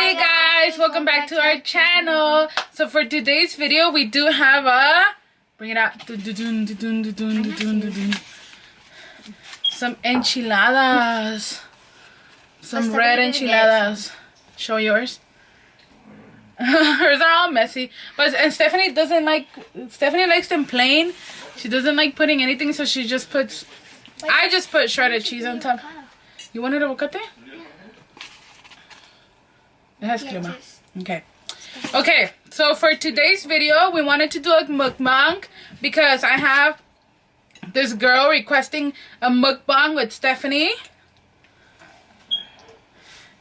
Hi guys, welcome back to our channel. So for today's video, we do have a some enchiladas, some red enchiladas. Show yours. Hers are all messy, and Stephanie doesn't like. Stephanie likes them plain. She doesn't like putting anything, so she just puts. I just put shredded cheese on top. You wanted avocado? It has crema. Okay. Okay, so for today's video, we wanted to do a mukbang because I have this girl requesting a mukbang with Stephanie.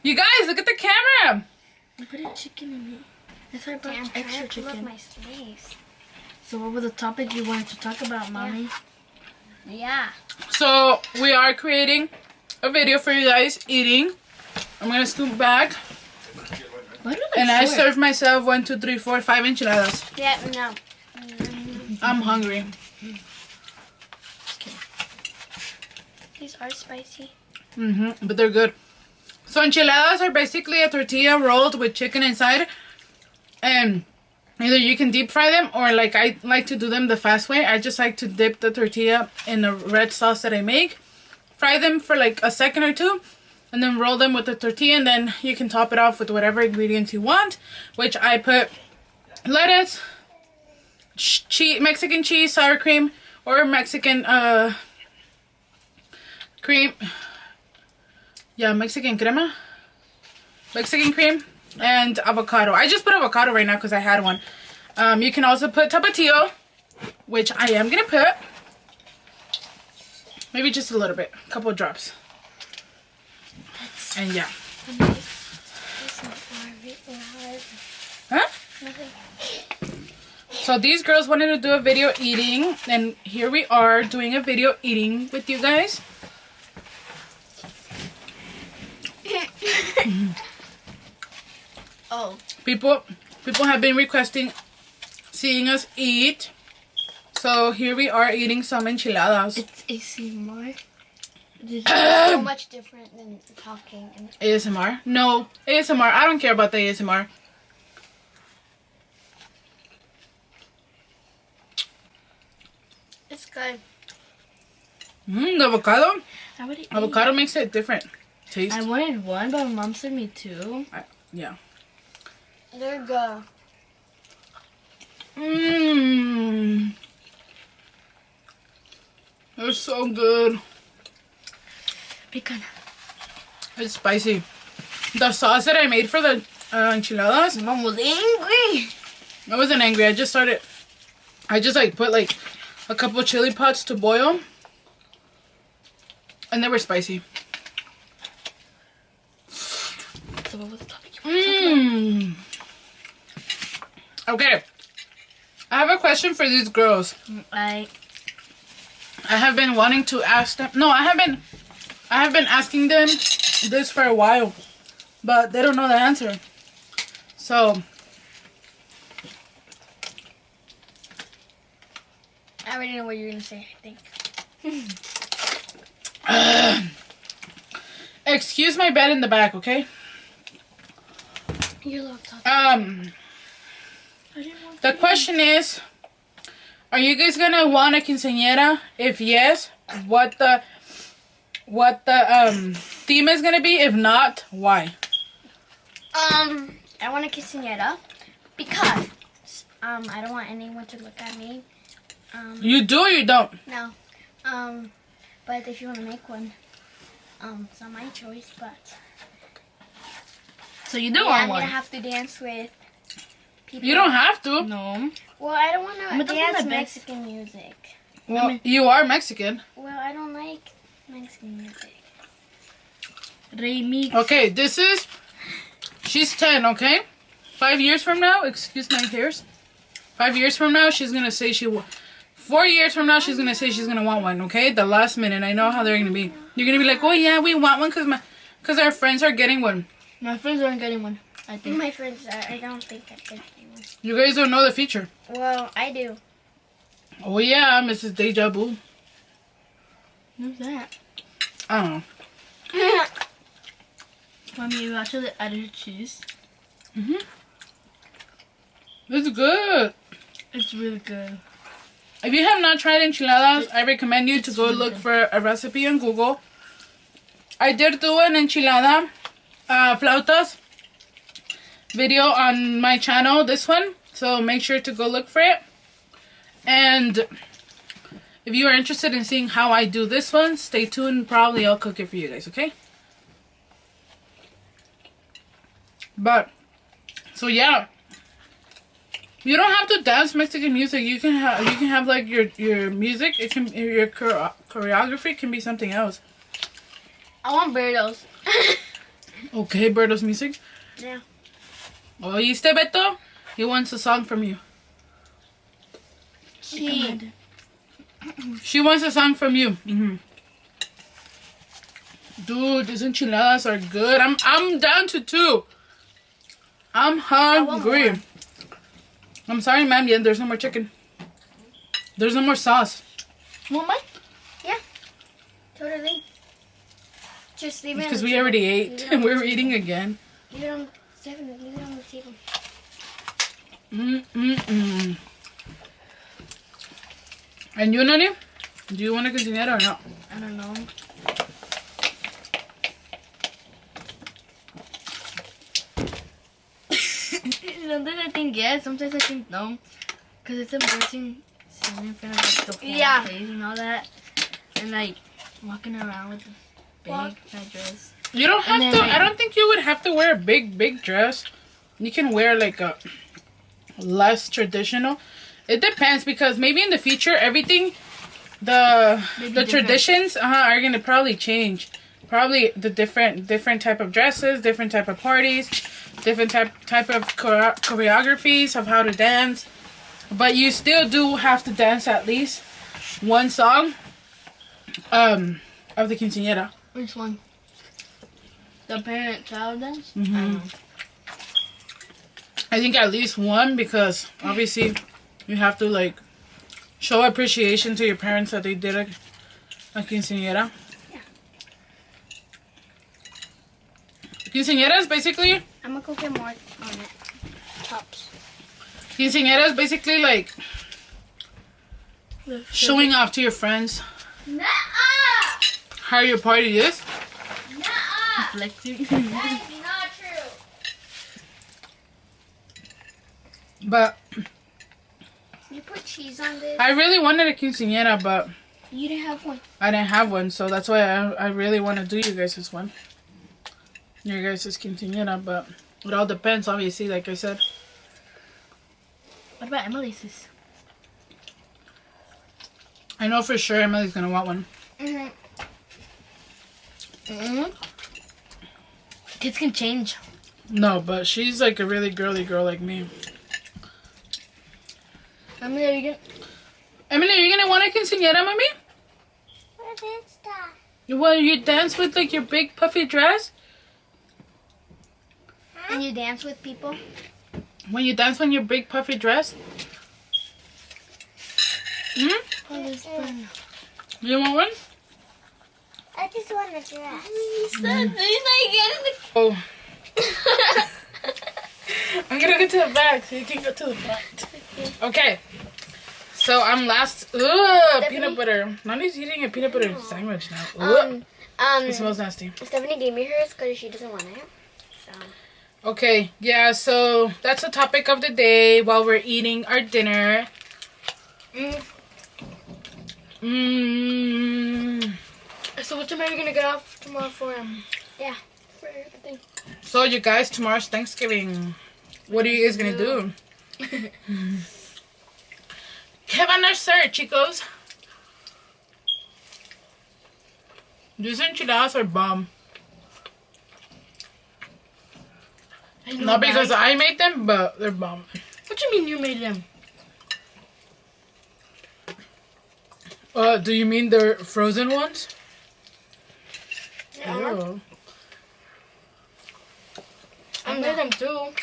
You guys, look at the camera. I put a chicken in it. That's why I brought extra chicken. My sleeves. So what was the topic you wanted to talk about, Mommy? Yeah. So we are creating a video for you guys eating. I'm gonna scoop back. And I served myself 1, 2, 3, 4, 5 enchiladas. Yeah, no. I'm hungry. Okay. These are spicy. But they're good. So enchiladas are basically a tortilla rolled with chicken inside. And either you can deep fry them or like I like to do them the fast way. I just like to dip the tortilla in the red sauce that I make. Fry them for like a second or two. And then roll them with the tortilla, and then you can top it off with whatever ingredients you want. Which I put lettuce, cheese, Mexican cheese, sour cream, or Mexican cream. Yeah, Mexican crema, Mexican cream, and avocado. I just put avocado right now because I had one. You can also put tapatio, which I am gonna put. Maybe just a little bit, a couple of drops. And yeah. Huh? So these girls wanted to do a video eating, and here we are doing a video eating with you guys. Oh. People have been requesting seeing us eat. So here we are eating some enchiladas. It's ASMR. It's so much different than talking. ASMR? No, ASMR. I don't care about the ASMR. It's good. The avocado. Avocado eat. makes it different taste. I wanted one, but my mom sent me 2. Yeah. They're good. They're so good. Pican. It's spicy. The sauce that I made for the enchiladas. Mom was angry. I wasn't angry. I just like put like a couple of chili pots to boil. And they were spicy. So what was the topic? Okay. I have a question for these girls. I have been wanting to ask them. No, I have been asking them this for a while, but they don't know the answer. So I already know what you're gonna say, I think. Excuse my bed in the back, okay? Your laptop. The question is, are you guys gonna want a quinceñera? If yes, what the theme is gonna be? If not, why? I want a quinceañera because I don't want anyone to look at me. You do or you don't? No. But if you want to make one, it's not my choice, but So you do yeah, want I'm one? gonna have to dance with people. You don't have to. No. Well, I don't want I'm to gonna do my dance best. Mexican music. Well, you are Mexican. Well, I don't like Mexican music. Remix. Okay, she's 10, okay? 5 years from now, excuse my hairs. 5 years from now, she's gonna say 4 years from now, she's gonna say she's gonna want one, okay? The last minute, I know how they're gonna be. You're gonna be like, oh yeah, we want one because our friends are getting one. My friends aren't getting one, I think. My friends are. I don't think I'm getting one. You guys don't know the future. Well, I do. Oh yeah, Mrs. Deja Vu. Who's that? I don't know. Mommy, you actually added cheese. It's good. It's really good. If you have not tried enchiladas, I recommend you to go look for a recipe on Google. I did do an enchilada flautas video on my channel, this one. So make sure to go look for it. And if you are interested in seeing how I do this one, stay tuned. Probably I'll cook it for you guys, okay? But, so yeah. You don't have to dance Mexican music. You can have like your music. It can your choreography can be something else. I want burritos. Okay, Berto's music. Yeah. ¿Oíste, Beto? He wants a song from you. Chit. She wants a song from you. Dude, these enchiladas are good. I'm down to 2. I'm hungry. I'm sorry, ma'am. Yeah, there's no more chicken. There's no more sauce. Want mine? Yeah. Totally. Just leave it. Because we already ate and we're eating again. Leave it on leave it on the table. And you, Nani? Do you want a quinceañera or not? I don't know. Sometimes I think yes, sometimes I think no. Because it's embarrassing sitting in front of like, the whole place and all that. And like walking around with a big fat dress. You don't have to. I don't think you would have to wear a big dress. You can wear like a less traditional. It depends because maybe in the future everything, the traditions are gonna probably change. Probably the different type of dresses, different type of parties, different type of choreographies of how to dance. But you still do have to dance at least one song of the quinceañera. Which one? The parent-child dance? I don't know. I think at least one because obviously you have to like show appreciation to your parents that they did a quinceañera. Yeah. Quinceañera is basically... I'm gonna go get more on it. Tops. Quinceañera is basically like showing off to your friends how your party is. Flexing. That is not true. But You put cheese on this. I really wanted a quinceañera, but You didn't have one. I didn't have one, so that's why I really want to do you guys' one. Your guys' quinceañera, but it all depends, obviously, like I said. What about Emily's? I know for sure Emily's gonna want one. Kids can change. No, but she's like a really girly girl like me. Emily, are you gonna want a quinceañera, mommy? What is that? Well, you dance with like your big puffy dress? And you dance with people? When you dance in your big puffy dress? You want one? I just want a dress. He's not getting the... Oh. I'm gonna go to the back so you can go to the front. Okay. So I'm last. Ugh, peanut butter. Nani's eating a peanut butter sandwich now. Ugh. It smells nasty. Stephanie gave me hers because she doesn't want it. So. Okay, yeah, so that's the topic of the day while we're eating our dinner. So what time are you gonna get off tomorrow for? Yeah, for everything. So you guys, tomorrow's Thanksgiving. What are you guys gonna do? ¿Qué van a hacer, chicos? These enchiladas are bomb. Not because I made them, but they're bomb. What do you mean you made them? Do you mean they're frozen ones? Yeah. Ew. I made them too.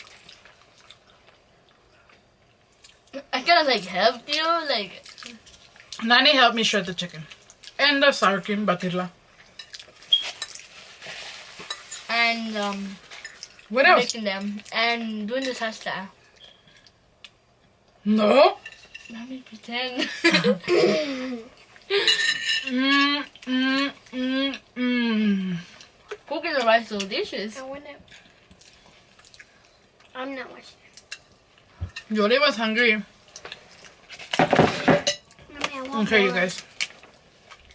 I gotta like help you, like. Nani helped me shred the chicken. And the sour cream, batirla. And What else? Mixing them and doing the hairstyle. No. Let me pretend. Cooking the rice so delicious. I'm not watching. Yoli was hungry. Mommy, I want Okay, more. you guys.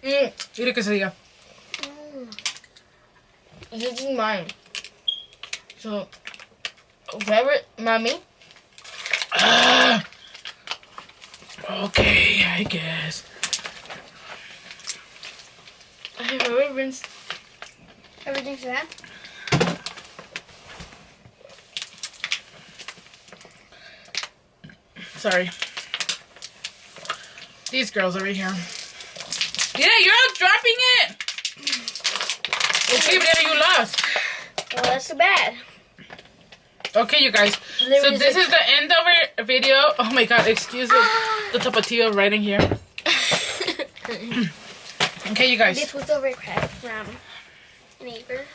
Eat a quesadilla. This is mine. So, whoever, mommy. Okay, I guess. Whoever wins. Everything's red. Sorry. These girls over here. Yeah, you're all dropping it. Okay, Brianna, you lost. Well, that's too bad. Okay, you guys. So this is the end of our video. Oh my god, excuse the tapatio right in here. Okay, you guys. This was a request from neighbor.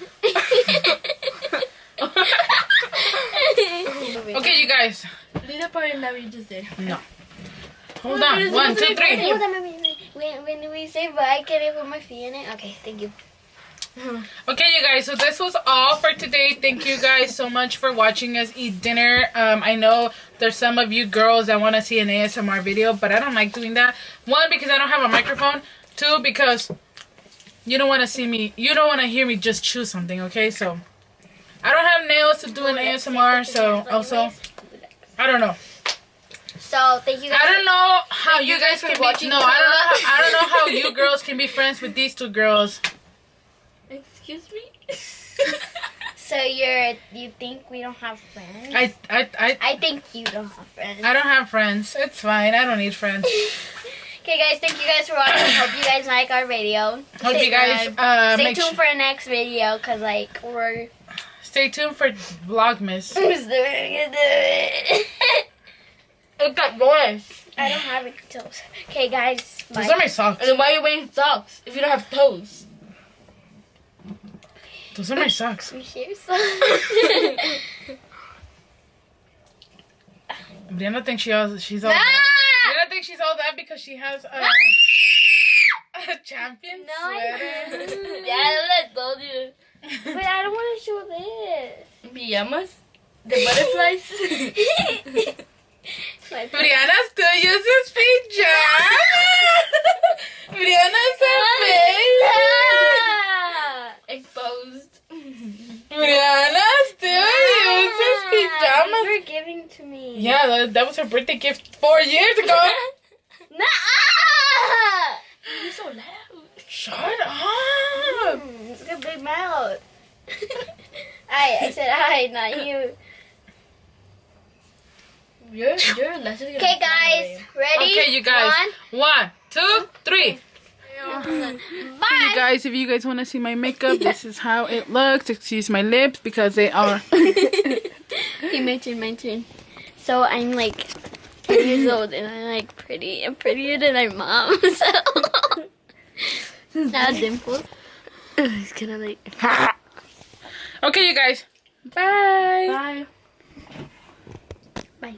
Okay, you guys. Leave the part that we just did. No. Hold on. 1, 2, 3. Hold on, mommy. When we say bye, can I put my feet in it? Okay, thank you. Okay, you guys, so this was all for today. Thank you guys so much for watching us eat dinner. I know there's some of you girls that want to see an ASMR video, but I don't like doing that. 1, because I don't have a microphone. 2, because you don't want to see me, you don't want to hear me just chew something, okay? So I don't have nails to do an ASMR, so also I don't know. So thank you guys. I don't know how you guys can be. No, I don't know how you girls can be friends with these 2 girls. Excuse me? So you think we don't have friends? I think you don't have friends. don't have friends. It's fine. I don't need friends. Okay, guys, thank you guys for watching. Hope you guys like our video. Hope you guys Stay tuned for the next video, cause like we're. Stay tuned for Vlogmas. Who's doing it? It got voice. I don't have any toes. Okay, guys. Those Bye. are my socks. And then why are you wearing socks if you don't have toes? Those are my socks. We share some. Brianna thinks she's all Ah! that. Brianna thinks she's all that because she has a champion No, I sweater. didn't. Yeah, I told you. But I don't want to show this. Pajamas? The butterflies? Brianna still uses pajamas. Brianna's a baby. Exposed. Brianna still uses pajamas. You're giving to me. Yeah, that was her birthday gift 4 years ago. Nah. You're so loud. Shut up. It's got a big mouth. I said I, not you. You're less than Okay, guys, ready? Okay, you guys. 1, 2, 3. Bye. You guys, if you guys want to see my makeup, this is how it looks. Excuse my lips because they are. My turn. So I'm like 10 years old and I'm like pretty. I'm prettier than my mom. So now dimples. It's kind of like. Okay, you guys. Bye. Bye. Bye.